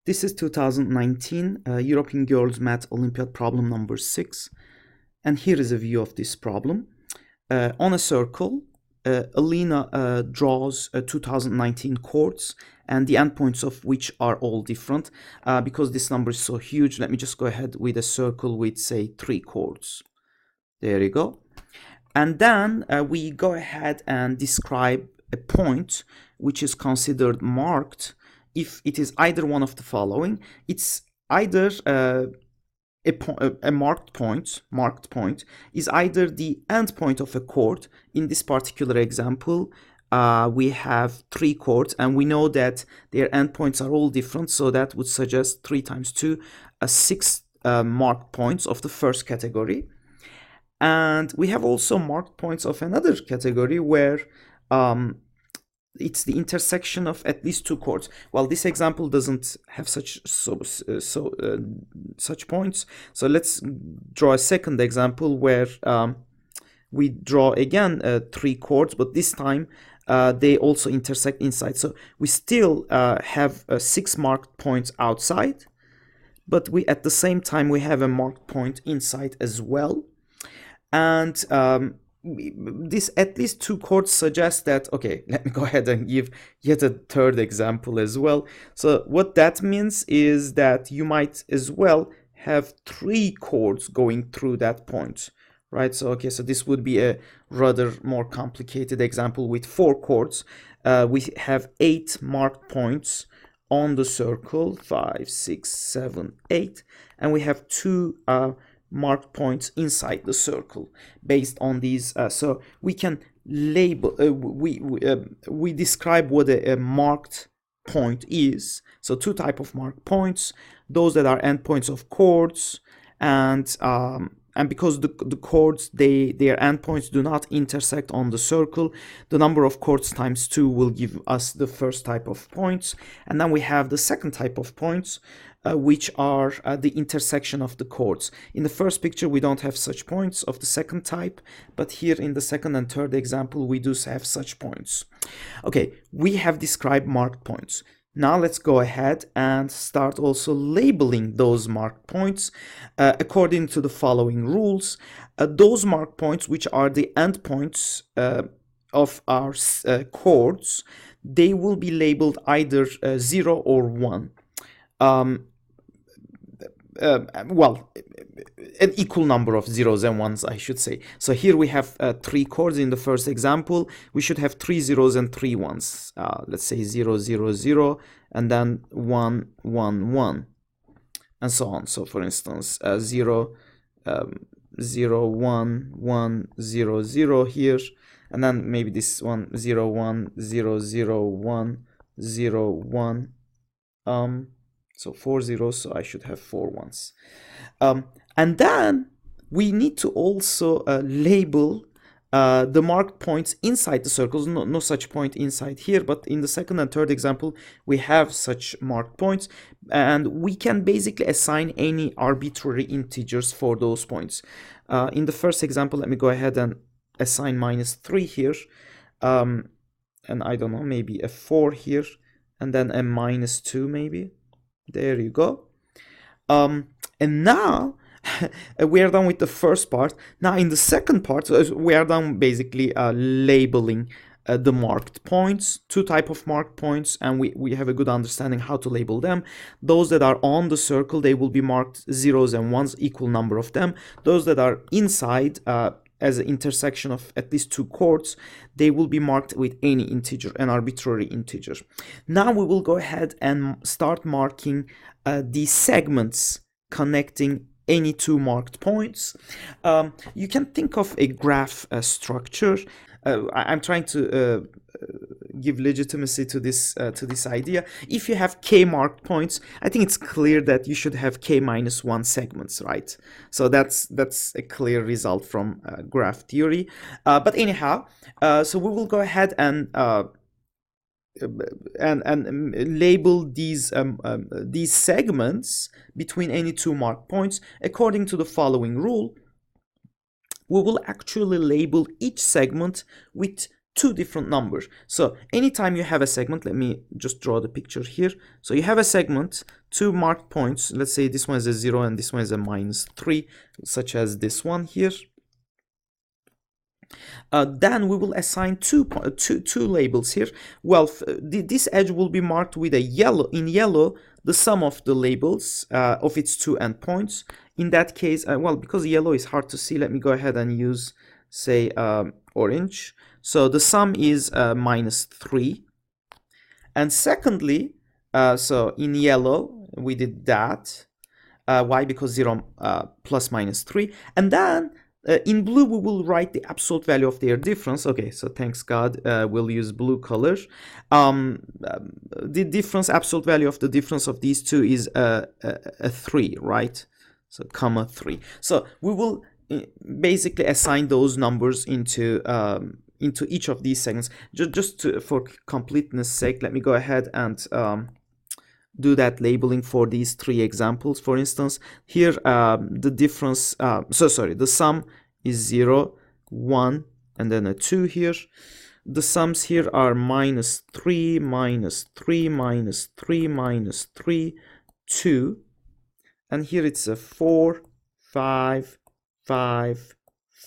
This is 2019 European Girls Math Olympiad problem number 6. And here is a view of this problem. On a circle, Alina draws 2019 chords, and the endpoints of which are all different. Because this number is so huge, let me just go ahead with a circle with, say, 3 chords. There you go. And then we go ahead and describe a point which is considered marked if it is either one of the following. It's either a marked point is either the endpoint of a chord. In this particular example, we have 3 chords, and we know that their endpoints are all different, so that would suggest 3 times 2, 6 marked points of the first category. And we have also marked points of another category where it's the intersection of at least 2 chords. Well, this example doesn't have such points. So let's draw a second example where we draw again 3 chords, but this time they also intersect inside. So we still have 6 marked points outside, but we at the same time we have a marked point inside as well. And this at least 2 chords suggests that, okay, let me go ahead and give yet a third example as well. So what that means is that you might as well have 3 chords going through that point, right? So, okay, so this would be a rather more complicated example with 4 chords. We have 8 marked points on the circle, 5, 6, 7, 8, and we have 2 marked points inside the circle based on these. So we can label, we describe what a marked point is. So 2 types of marked points, those that are endpoints of chords, and because the chords, their endpoints do not intersect on the circle, the number of chords times 2 will give us the first type of points. And then we have the second type of points, which are the intersection of the chords. In the first picture, we don't have such points of the second type, but here in the second and third example, we do have such points. Okay, we have described marked points. Now let's go ahead and start also labeling those marked points according to the following rules. Those marked points, which are the endpoints of our chords, they will be labeled either 0 or 1. Well, an equal number of zeros and ones, I should say. So here we have 3 chords in the first example. We should have 3 zeros and 3 ones. Let's say 0, 0, 0, and then 1, 1, 1, and so on. So for instance, 0, 0, 1, 1, 0, 0 here, and then maybe this one, 0, 1, 0, 0, 1, 0, 1. So 4 zeros, so I should have 4 ones. And then we need to also label the marked points inside the circles. No such point inside here, but in the second and third example, we have such marked points. And we can basically assign any arbitrary integers for those points. In the first example, let me go ahead and assign -3 here. And I don't know, maybe a 4 here, and then a -2 maybe. There you go. And now we are done with the first part. Now in the second part, we are done basically labeling the marked points, 2 types of marked points, and we have a good understanding how to label them. Those that are on the circle, they will be marked zeros and ones, equal number of them. Those that are inside, as an intersection of at least 2 chords, they will be marked with any integer, an arbitrary integer. Now we will go ahead and start marking the segments connecting any 2 marked points. You can think of a graph structure. I'm trying to give legitimacy to this idea. If you have k marked points, I think it's clear that you should have k-1 segments, right? So that's a clear result from graph theory. But anyhow, so we will go ahead and label these segments between any 2 marked points according to the following rule. We will actually label each segment with two different numbers. So anytime you have a segment, let me just draw the picture here. So you have a segment, two marked points. Let's say this one is a 0 and this one is a -3, such as this one here. Then we will assign two labels here. Well, this edge will be marked with a yellow. In yellow, the sum of the labels of its two endpoints. In that case, well, because yellow is hard to see, let me go ahead and use, say, orange. So the sum is -3. And secondly, so in yellow, we did that. Why? Because 0 plus -3. And then in blue, we will write the absolute value of their difference. Okay, so thanks God, we'll use blue color. The difference, absolute value of the difference of these two is a 3, right? So comma 3. So we will basically assign those numbers into each of these segments. For completeness sake, let me go ahead and do that labeling for these three examples. For instance, here the difference, the sum is 0, 1, and then a 2 here. The sums here are -3, -3, -3, -3, 2, and here it's a 4, 5, 5,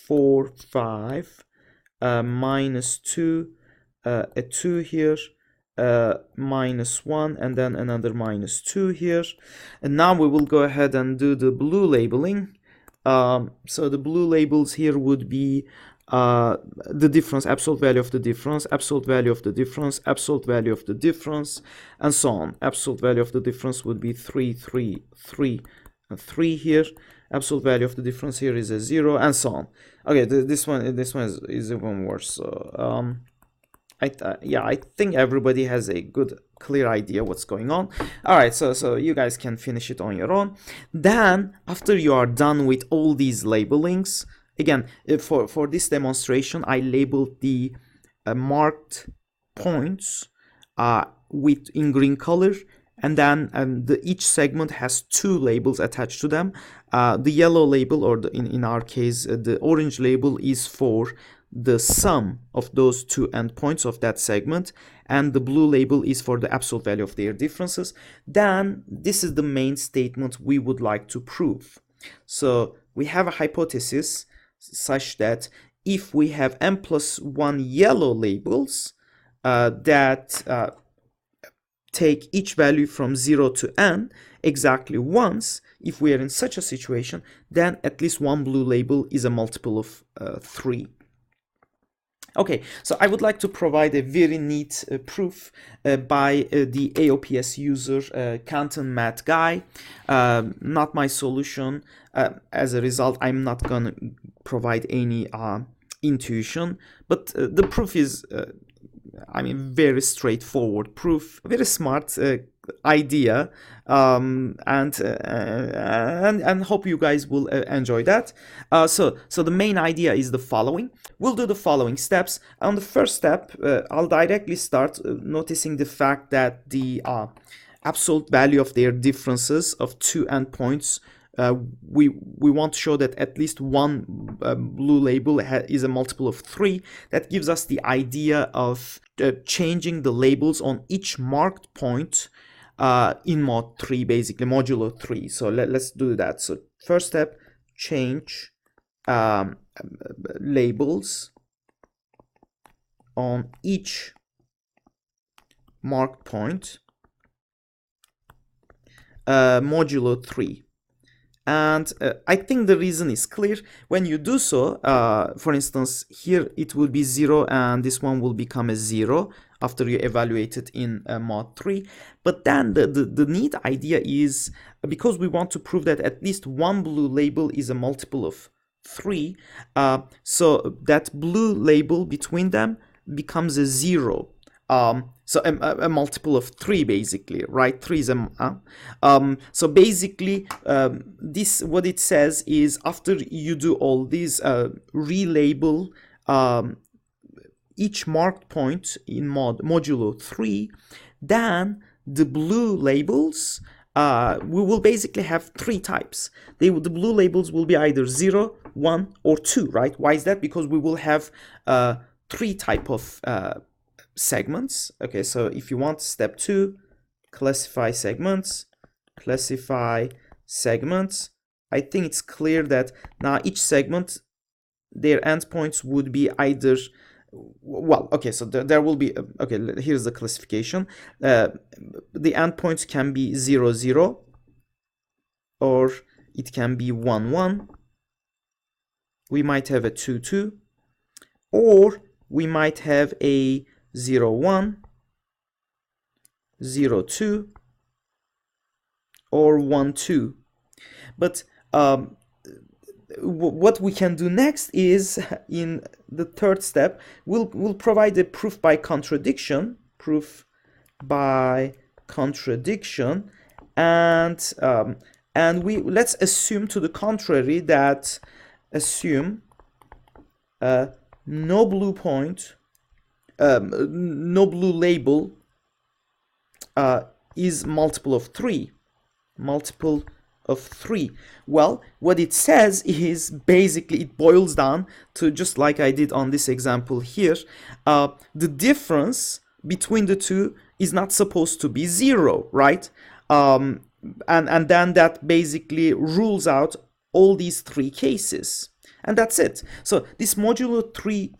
4, 5, -2, a 2 here, -1, and then another -2 here. And now we will go ahead and do the blue labeling. So the blue labels here would be the difference, absolute value of the difference, absolute value of the difference, absolute value of the difference, and so on. Absolute value of the difference would be 3, 3, 3, and 3 here. Absolute value of the difference here is a 0, and so on. Okay, this one is even worse. So yeah, I think everybody has a good, clear idea what's going on. All right, so you guys can finish it on your own. Then, after you are done with all these labelings, again, for this demonstration, I labeled the marked points in green color, and then each segment has two labels attached to them. The yellow label, or in our case, the orange label, is for the sum of those two endpoints of that segment, and the blue label is for the absolute value of their differences. Then this is the main statement we would like to prove. So we have a hypothesis such that if we have n+1 yellow labels that take each value from 0 to n exactly once, if we are in such a situation, then at least one blue label is a multiple of 3. Okay, so I would like to provide a very neat proof by the AOPS user, Canton Math Guy. Not my solution. As a result, I'm not going to provide any intuition, but the proof is, very straightforward proof, very smart idea, and hope you guys will enjoy that. So the main idea is the following. We'll do the following steps. On the first step, I'll directly start noticing the fact that the absolute value of their differences of two endpoints, we want to show that at least one blue label is a multiple of 3. That gives us the idea of changing the labels on each marked point in mod 3, basically modulo 3. So let's do that. So first step, change labels on each marked point modulo 3. And I think the reason is clear. When you do so, for instance, here it will be 0 and this one will become a 0 after you evaluate it in mod 3. But then the neat idea is, because we want to prove that at least one blue label is a multiple of 3, so that blue label between them becomes a 0. So a multiple of 3, basically, right? 3 is a so basically this, what it says is, after you do all these relabel each marked point in modulo 3, then the blue labels, we will basically have 3 types. The blue labels will be either 0, 1, or 2, right? Why is that? Because we will have three type of segments. Okay, so if you want step 2, classify segments, I think it's clear that now each segment, their endpoints would be either, well, okay, so there will be, okay, here's the classification. The endpoints can be 0, 0, or it can be 1, 1. We might have a 2, 2, or we might have a 0, 1, 0, 2, or 1, 2. But what we can do next is, in the third step, we'll provide a proof by contradiction, and we let's assume to the contrary, that no blue point, no blue label is multiple of 3. Well, what it says is, basically it boils down to, just like I did on this example here, the difference between the two is not supposed to be 0, right? And then that basically rules out all these 3 cases, and that's it. So this modulo 3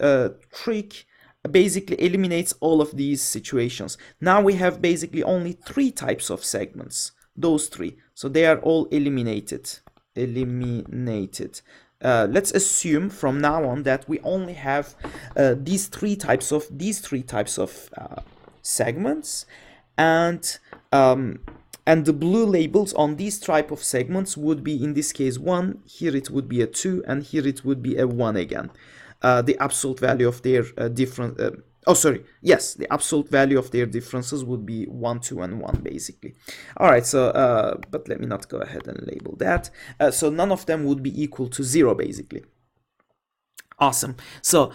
trick basically eliminates all of these situations. Now we have basically only 3 types of segments, those 3, so they are all eliminated. Let's assume from now on that we only have these three types of segments, and the blue labels on these type of segments would be, in this case, 1, here it would be a 2, and here it would be a 1 again. The absolute value of their the absolute value of their differences would be 1, 2, and 1, basically. All right, so but let me not go ahead and label that. So none of them would be equal to 0, basically. Awesome. So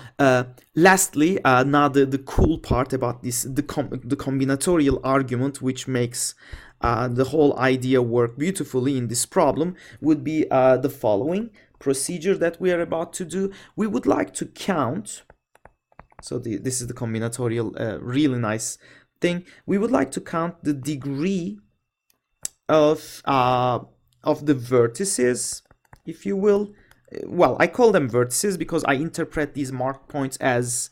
lastly, now the cool part about this, the combinatorial argument, which makes the whole idea work beautifully in this problem, would be the following procedure that we are about to do. We would like to count, so this is the combinatorial really nice thing. We would like to count the degree of the vertices, if you will. Well, I call them vertices because I interpret these mark points as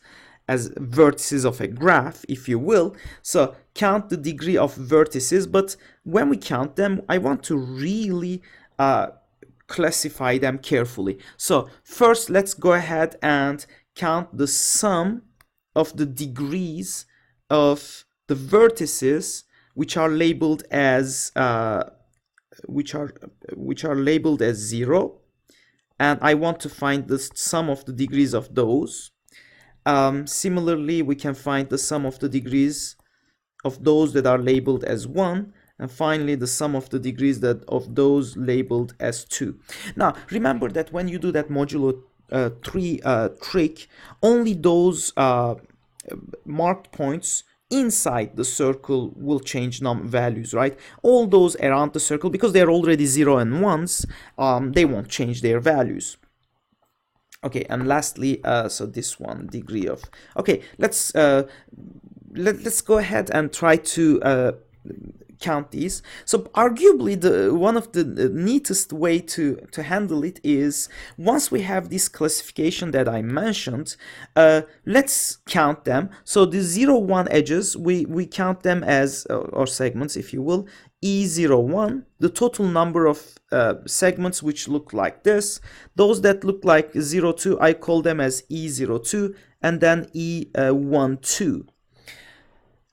vertices of a graph, if you will. So count the degree of vertices, but when we count them, I want to really classify them carefully. So first, let's go ahead and count the sum of the degrees of the vertices which are labeled as labeled as 0, and I want to find the sum of the degrees of those. Similarly, we can find the sum of the degrees of those that are labeled as 1, and finally the sum of the degrees of those labeled as 2. Now remember that when you do that modulo 3 trick, only those marked points inside the circle will change values, right? All those around the circle, because they're already 0 and 1s, they won't change their values. Okay, and lastly, so this one, degree of, okay, let's go ahead and try to count these. So arguably one of the neatest way to handle it is, once we have this classification that I mentioned, let's count them. So the 0, 1 edges, we count them as, or segments, if you will, E01, the total number of segments which look like this. Those that look like 02, I call them as E02, and then E12.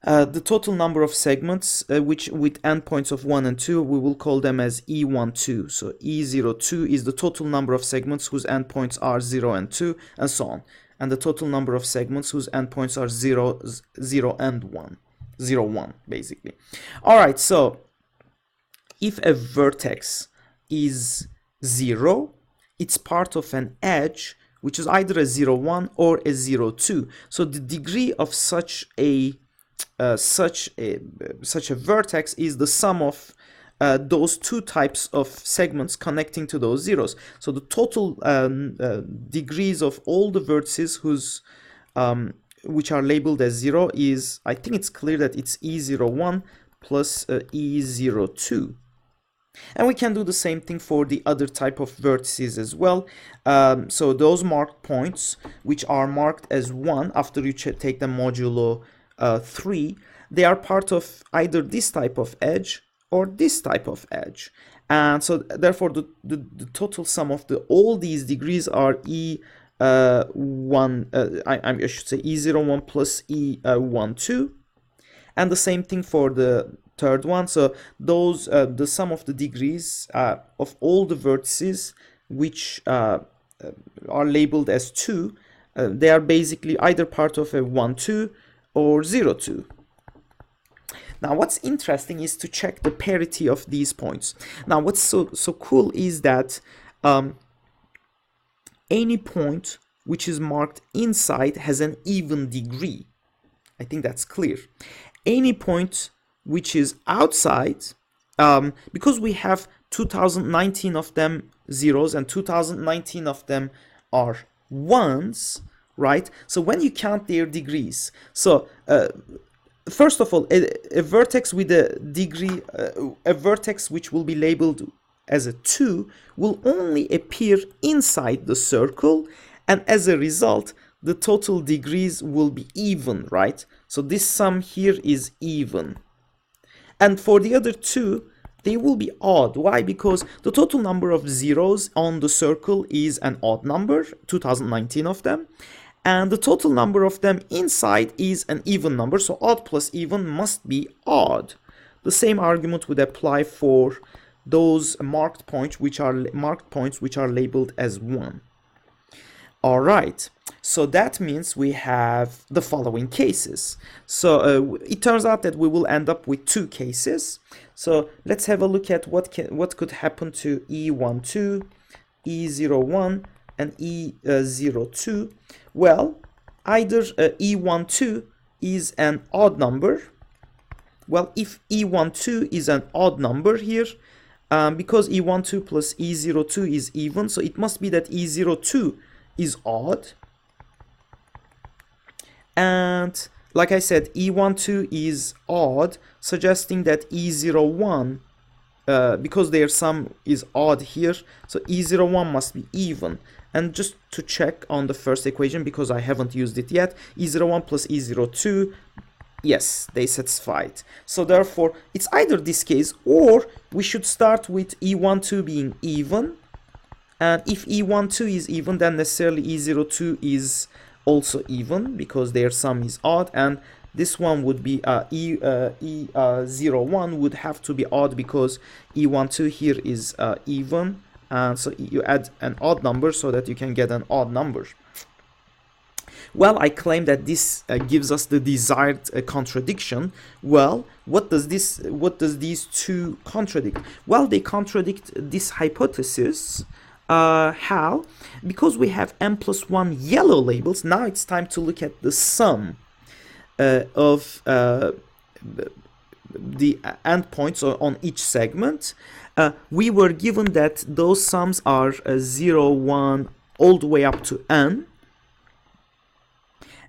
The total number of segments which with endpoints of 1 and 2, we will call them as E12. So E02 is the total number of segments whose endpoints are 0 and 2, and so on. And the total number of segments whose endpoints are 0, 0 and 1. 0, 1, basically. All right, so if a vertex is 0, it's part of an edge which is either a 0, 1 or a 0, 2. So the degree of such a vertex is the sum of those two types of segments connecting to those zeros. So the total degrees of all the vertices whose which are labeled as 0 is, I think it's clear that it's E01 plus E02. And we can do the same thing for the other type of vertices as well. So those marked points, which are marked as 1 after you take them modulo 3, they are part of either this type of edge or this type of edge. And so therefore the total sum of all these degrees are I should say E01 plus E12. And the same thing for the third one. So those the sum of the degrees of all the vertices which are labeled as 2, they are basically either part of a 1, 2 or 0, 2. Now what's interesting is to check the parity of these points. Now what's so cool is that any point which is marked inside has an even degree. I think that's clear. Any point which is outside, because we have 2019 of them zeros and 2019 of them are ones, right? So when you count their degrees, so first of all, a vertex with a degree, a vertex which will be labeled as a 2 will only appear inside the circle, and as a result the total degrees will be even, right? So this sum here is even. And for the other two, they will be odd. Why? Because the total number of zeros on the circle is an odd number, 2019 of them, and the total number of them inside is an even number, so odd plus even must be odd. The same argument would apply for those marked points which are labeled as 1. All right, so that means we have the following cases. So it turns out that we will end up with 2 cases. So let's have a look at what could happen to E12, E01, and E02. Well, either E12 is an odd number. Well, if E12 is an odd number here, because E12 plus E02 is even, so it must be that E02 is odd. And like I said, E12 is odd, suggesting that E01, because their sum is odd here, so E01 must be even. And just to check on the first equation, because I haven't used it yet, E01 plus E02, yes, they satisfy it. So therefore, it's either this case, or we should start with E12 being even. And if E12 is even, then necessarily E02 is also even, because their sum is odd, and this one would be E01 would have to be odd because E12 here is even, and so you add an odd number so that you can get an odd number. Well, I claim that this gives us the desired contradiction. Well, what does these two contradict? Well, they contradict this hypothesis. How? Because we have n plus 1 yellow labels, now it's time to look at the sum of the endpoints on each segment. We were given that those sums are 0, 1, all the way up to n.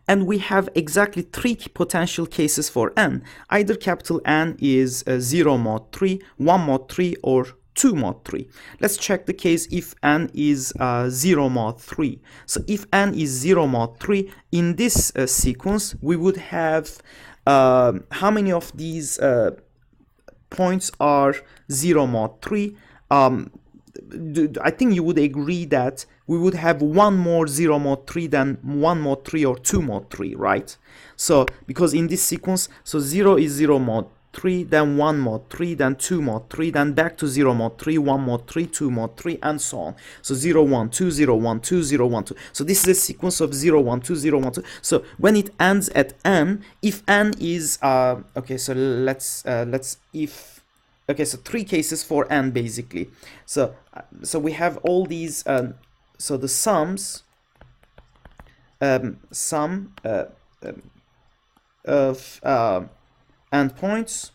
And we have exactly 3 potential cases for n. Either capital N is 0 mod 3, 1 mod 3, or 2 mod 3. Let's check the case if n is 0 mod 3. So if n is 0 mod 3, in this sequence, we would have how many of these points are 0 mod 3? I think you would agree that we would have one more 0 mod 3 than 1 mod 3 or 2 mod 3, right? So because in this sequence, so 0 is 0 mod 3, then 1 mod 3, then 2 mod 3, then back to 0 mod 3, 1 mod 3, 2 mod 3, and so on. So 0, 1, 2, 0, 1, 2, 0, 1, 2. So this is a sequence of 0, 1, 2, 0, 1, 2. So when it ends at n, if n is, okay, so okay, so 3 cases for n basically. So we have all these, so the sums, sum of endpoints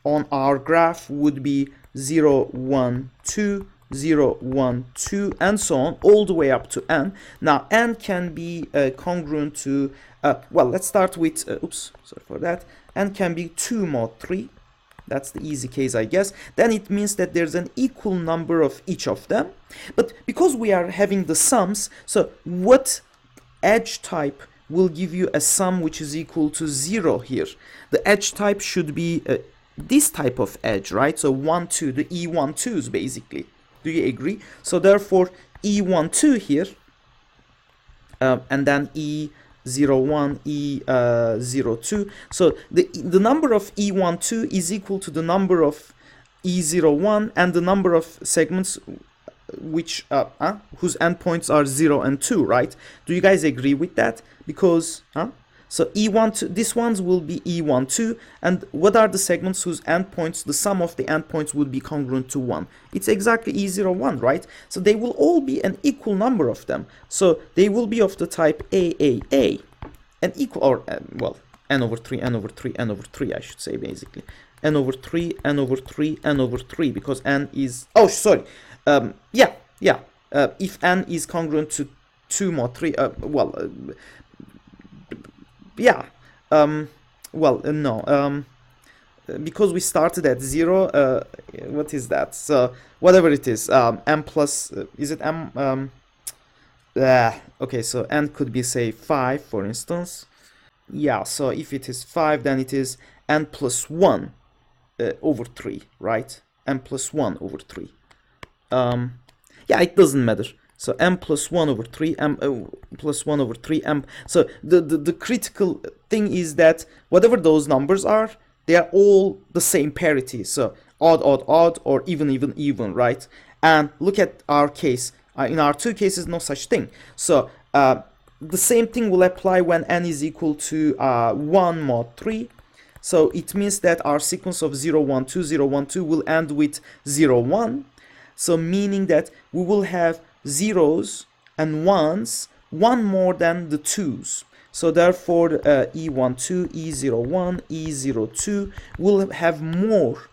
on our graph would be 0, 1, 2, 0, 1, 2, and so on, all the way up to n. Now, n can be congruent to, well, let's start with, oops, sorry for that. N can be 2 mod 3. That's the easy case, I guess. Then it means that there's an equal number of each of them. But because we are having the sums, so what edge type will give you a sum which is equal to 0 here? The edge type should be this type of edge, right? So 1, 2, the E12s basically. Do you agree? So therefore E12 here, and then E01, E02. So the number of E12 is equal to the number of E01 and the number of segments which whose endpoints are 0 and 2, right? Do you guys agree with that? Because so E12, these ones will be E12, and what are the segments whose endpoints, the sum of the endpoints would be congruent to 1? It's exactly E01, right? So they will all be an equal number of them. So they will be of the type AAA, and equal, or well, n over 3, n over 3, n over 3, I should say, basically. N over 3, n over 3, n over 3, because n is, oh, sorry, if n is congruent to 2 mod 3, because we started at 0, what is that? So whatever it is, m plus, is it m, okay, so n could be, say, 5, for instance. Yeah, so if it is 5, then it is n plus 1 over 3, right? n plus 1 over 3. Yeah, it doesn't matter. So m plus 1 over 3, m plus 1 over 3, m. So the critical thing is that whatever those numbers are, they are all the same parity. So odd, odd, odd, or even, even, even, right? And look at our case. In our two cases, no such thing. So the same thing will apply when n is equal to 1 mod 3. So it means that our sequence of 0, 1, 2, 0, 1, 2 will end with 0, 1. So meaning that we will have zeros and ones, one more than the twos. So therefore E12, E01, E02 will have more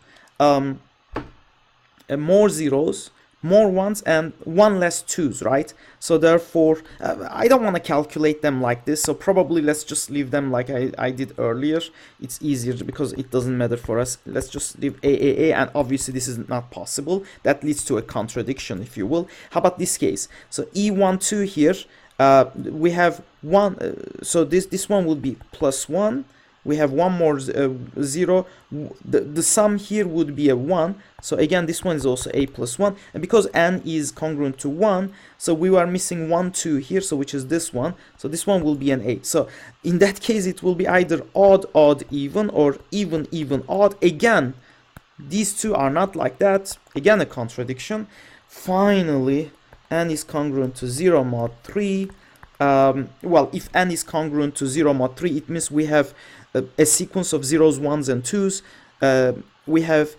zeros, more ones, and one less twos, right? So therefore I don't want to calculate them like this, so probably let's just leave them like I did earlier. It's easier because it doesn't matter for us. Let's just leave AAA, and obviously this is not possible. That leads to a contradiction, if you will. How about this case? So E12 here, we have one, so this one will be plus 1. We have one more 0. The sum here would be a 1. So again, this one is also a plus 1. And because n is congruent to 1, so we are missing 1, 2 here, so which is this one. So this one will be an 8. So in that case, it will be either odd, odd, even, or even, even, odd. Again, these two are not like that. Again, a contradiction. Finally, n is congruent to 0 mod 3. Well, if n is congruent to 0 mod 3, it means we have a sequence of zeros, ones, and twos. We have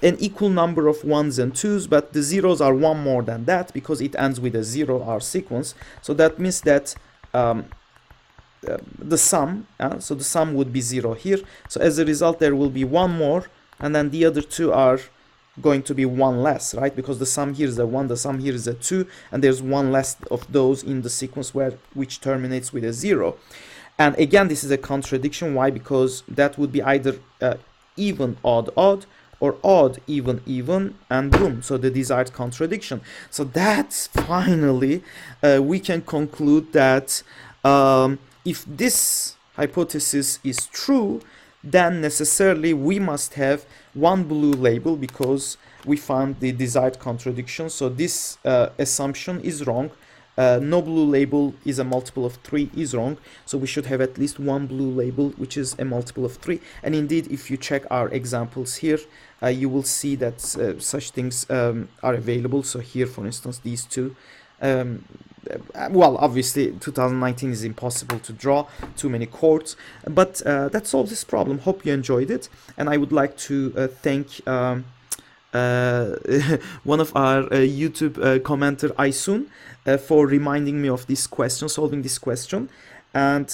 an equal number of ones and twos, but the zeros are one more than that because it ends with a 0, our sequence. So that means that the sum, so the sum would be 0 here. So as a result, there will be one more, and then the other two are going to be one less, right? Because the sum here is a 1, the sum here is a 2, and there's one less of those in the sequence which terminates with a 0. And again, this is a contradiction. Why? Because that would be either even, odd, odd, or odd, even, even, and boom. So the desired contradiction. So that's finally, we can conclude that if this hypothesis is true, then necessarily we must have one blue label because we found the desired contradiction. So this assumption is wrong. No blue label is a multiple of 3 is wrong. So we should have at least one blue label, which is a multiple of 3. And indeed, if you check our examples here, you will see that such things are available. So here, for instance, these two. Well, obviously, 2019 is impossible to draw too many chords, but that solves this problem. Hope you enjoyed it. And I would like to thank one of our YouTube commenter, Aysun, for reminding me of this question, solving this question. And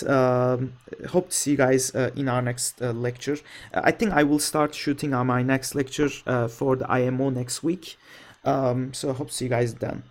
hope to see you guys in our next lecture. I think I will start shooting on my next lecture for the IMO next week. So I hope to see you guys then.